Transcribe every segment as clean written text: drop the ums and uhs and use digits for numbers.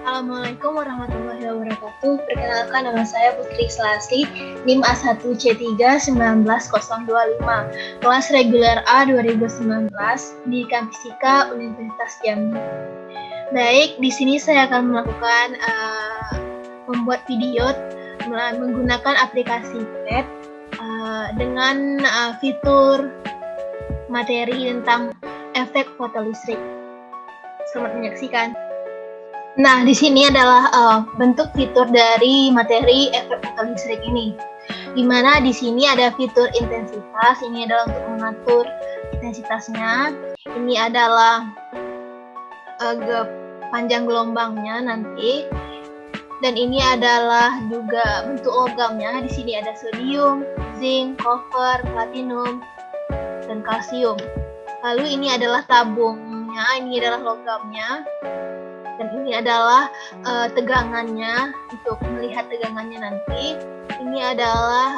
Assalamualaikum warahmatullahi wabarakatuh. Perkenalkan, nama saya Putri Selasih, NIM A1C3 19025, kelas reguler A 2019 di Kampusika Universitas Jambi. Baik, di sini saya akan melakukan membuat video menggunakan aplikasi PET dengan fitur materi tentang efek fotolistrik. Selamat menyaksikan. Nah, di sini adalah bentuk fitur dari materi efek fotolistrik ini. Di mana di sini ada fitur intensitas, ini adalah untuk mengatur intensitasnya. Ini adalah panjang gelombangnya nanti. Dan ini adalah juga bentuk logamnya. Di sini ada sodium, zinc, copper, platinum, dan kalsium. Lalu ini adalah tabungnya, ini adalah logamnya. Dan ini adalah tegangannya, untuk melihat tegangannya nanti. Ini adalah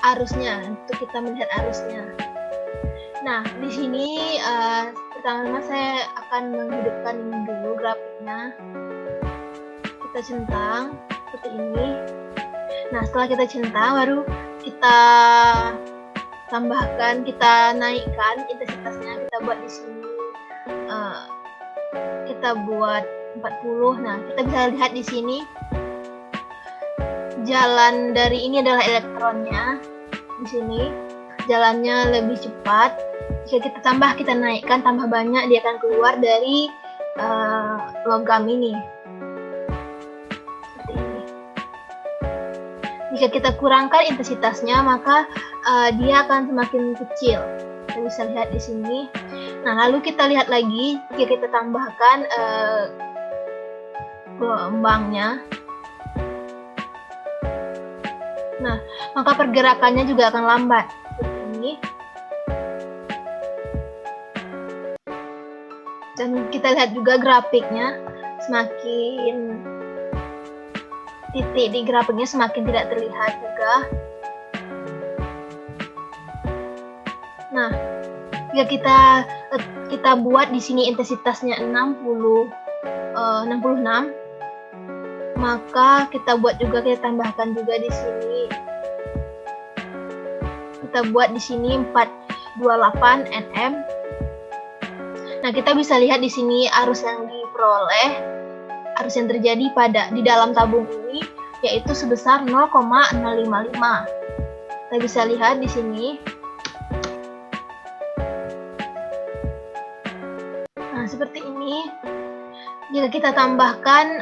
arusnya, untuk kita melihat arusnya. Nah, di sini pertama saya akan menghidupkan dulu grafiknya. Kita centang seperti ini. Nah, setelah kita centang, baru kita tambahkan, kita naikkan intensitasnya. Kita buat di sini. Kita buat 40. Nah, kita bisa lihat di sini jalan dari ini adalah elektronnya. Di sini jalannya lebih cepat. Jika kita tambah, kita naikkan tambah banyak, dia akan keluar dari logam ini. Seperti ini. Jika kita kurangkan intensitasnya, maka dia akan semakin kecil. Kita bisa lihat di sini. Nah, lalu kita lihat lagi, jika kita tambahkan gelombangnya. Nah, maka pergerakannya juga akan lambat. Seperti ini. Dan kita lihat juga grafiknya, semakin titik di grafiknya semakin tidak terlihat juga. Nah, jika kita buat di sini intensitasnya 66, maka kita buat juga, kita tambahkan juga di sini. Kita buat di sini 428 nm. Nah, kita bisa lihat di sini arus yang diperoleh, arus yang terjadi di dalam tabung ini yaitu sebesar 0,055. Kita bisa lihat di sini. Nah, seperti ini. Jika kita tambahkan,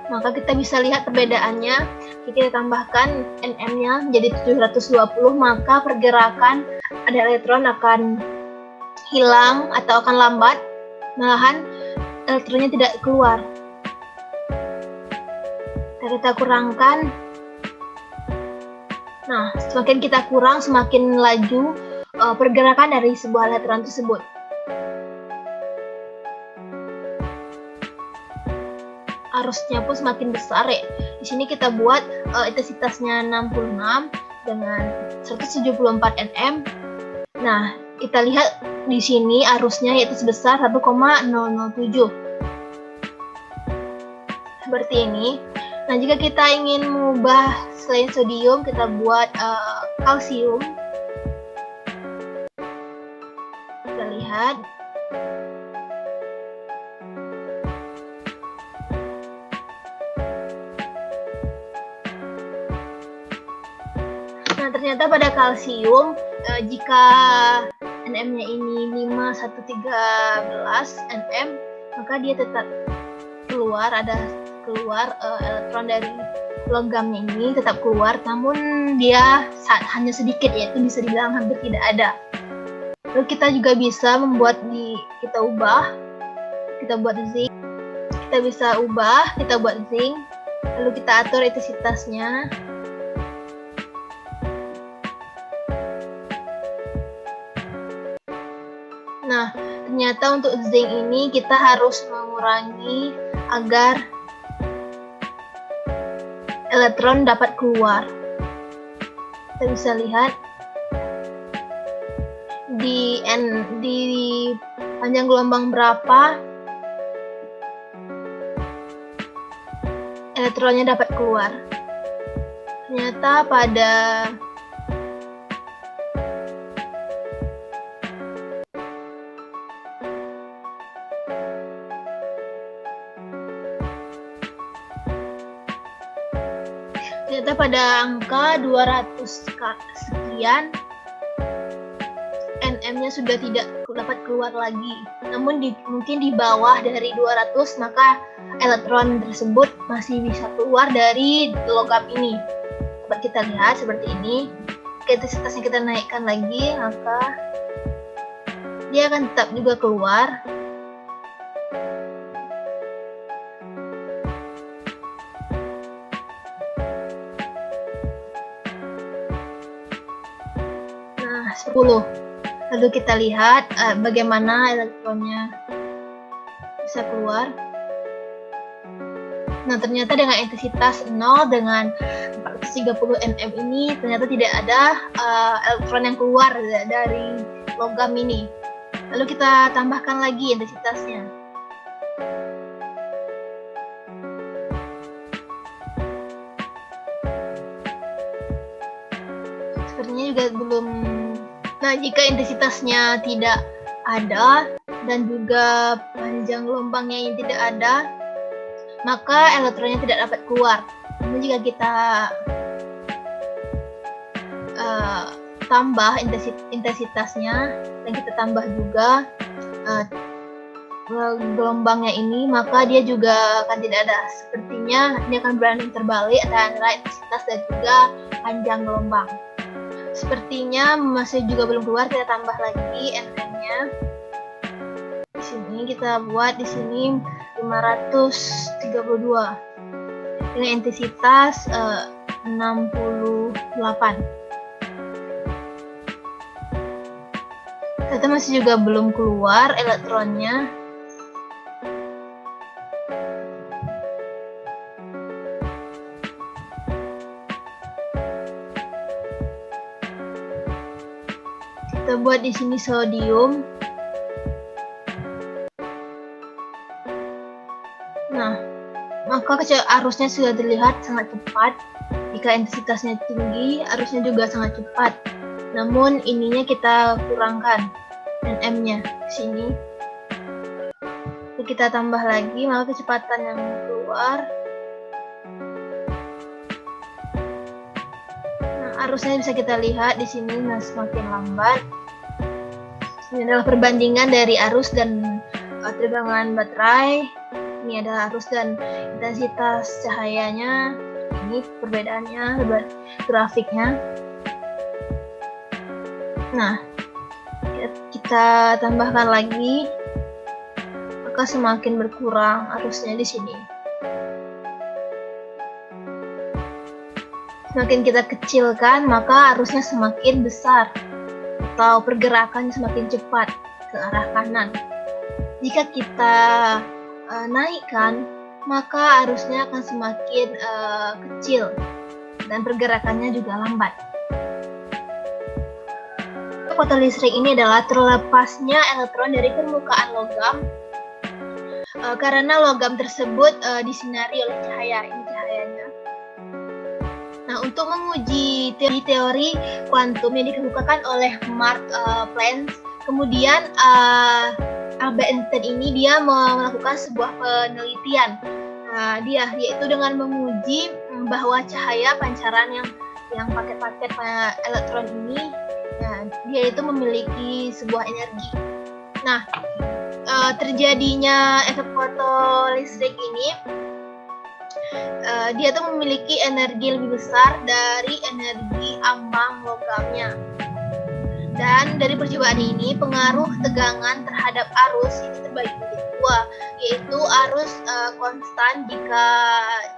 maka kita bisa lihat perbedaannya. Jika kita tambahkan nm-nya menjadi 720, maka pergerakan ada elektron akan hilang atau akan lambat, malahan elektronnya tidak keluar. Kita kurangkan. Nah, semakin kita kurang, semakin laju pergerakan dari sebuah elektron tersebut. Arusnya pun semakin besar ya. Di sini kita buat intensitasnya 66 dengan 174 nm. Nah, kita lihat di sini arusnya yaitu sebesar 1,007. Seperti ini. Nah, jika kita ingin mengubah selain sodium, kita buat kalsium. Kita lihat. Nah, ternyata pada kalsium, jika nm-nya ini 5113 nm, maka dia tetap keluar, elektron dari logamnya ini tetap keluar, namun dia hanya sedikit, yaitu bisa dibilang hampir tidak ada. Lalu kita juga bisa membuat kita buat zinc. Kita bisa ubah, kita buat zinc, lalu kita atur intensitasnya. Nah, ternyata untuk zinc ini kita harus mengurangi agar elektron dapat keluar. Kita bisa lihat di panjang gelombang berapa elektronnya dapat keluar. Ternyata pada angka 200 sekian NM-nya sudah tidak dapat keluar lagi. Namun mungkin di bawah dari 200 maka elektron tersebut masih bisa keluar dari logam ini. Dapat kita lihat seperti ini. Intensitasnya kita naikkan lagi, maka dia akan tetap juga keluar. Nah, 10. Lalu kita lihat bagaimana elektronnya bisa keluar. Nah, ternyata dengan intensitas 0 dengan 430 nm ini ternyata tidak ada elektron yang keluar dari logam ini. Lalu kita tambahkan lagi intensitasnya. Sepertinya juga belum. Nah, jika intensitasnya tidak ada dan juga panjang gelombangnya yang tidak ada, maka elektronnya tidak dapat keluar. Namun jika kita tambah intensitasnya dan kita tambah juga gelombangnya ini, maka dia juga akan tidak ada. Sepertinya ini akan berani terbalik antara intensitas dan juga panjang gelombang. Sepertinya masih juga belum keluar, kita tambah lagi NM-nya. Di sini kita buat di sini 532 dengan intensitas 68. Ternyata masih juga belum keluar elektronnya. Kita buat di sini sodium. Nah, maka arusnya sudah terlihat sangat cepat. Jika intensitasnya tinggi, arusnya juga sangat cepat. Namun ininya kita kurangkan NM-nya di sini. Jadi kita tambah lagi, maka kecepatan yang keluar. Nah, arusnya bisa kita lihat di sini semakin lambat. Ini adalah perbandingan dari arus dan tegangan baterai. Ini adalah arus dan intensitas cahayanya. Ini perbedaannya, grafiknya. Nah, kita tambahkan lagi, maka semakin berkurang arusnya di sini. Semakin kita kecilkan, maka arusnya semakin besar atau pergerakannya semakin cepat ke arah kanan. Jika kita naikkan, maka arusnya akan semakin kecil dan pergerakannya juga lambat. Kota listrik ini adalah terlepasnya elektron dari permukaan logam karena logam tersebut disinari oleh cahaya. Ini cahayanya. Nah, untuk menguji teori kuantum yang dikemukakan oleh Mark Planck, kemudian Albert Einstein ini dia melakukan sebuah penelitian. Yaitu dengan menguji bahwa cahaya pancaran yang paket-paket elektron ini, dia itu memiliki sebuah energi. Nah, terjadinya efek fotolistrik ini, dia tuh memiliki energi lebih besar dari energi ambang logamnya. Dan dari percobaan ini, pengaruh tegangan terhadap arus ini terbagi menjadi dua, yaitu arus konstan jika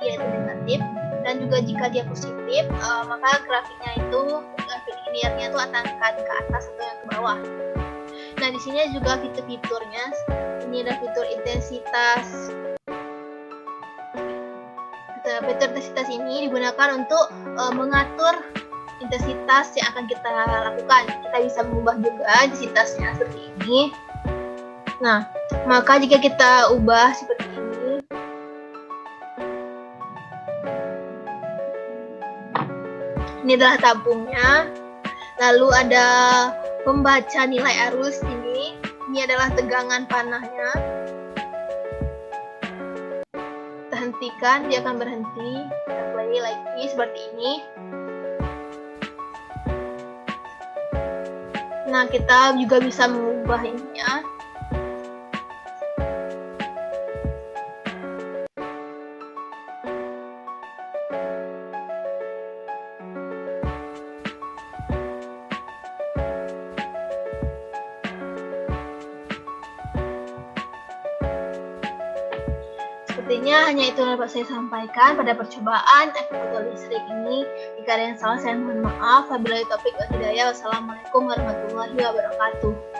dia itu negatif, dan juga jika dia positif, maka grafiknya itu, grafik linearnya itu akan ke atas atau yang ke bawah. Nah, di sini juga fitur-fiturnya. Ini ada fitur intensitas. Fitur intensitas ini digunakan untuk mengatur intensitas yang akan kita lakukan. Kita bisa mengubah juga intensitasnya seperti ini. Nah, maka jika kita ubah seperti ini, ini adalah tabungnya. Lalu ada pembaca nilai arus ini. Ini adalah tegangan panahnya. Kita hentikan, dia akan berhenti. Kita play lagi seperti ini. Nah, kita juga bisa mengubah ininya. Sepertinya hanya itu yang dapat saya sampaikan pada percobaan efek motor listrik ini. Jika ada yang salah, saya mohon maaf. Wabillahi taufiq wal hidayah. Wassalamualaikum warahmatullahi wabarakatuh.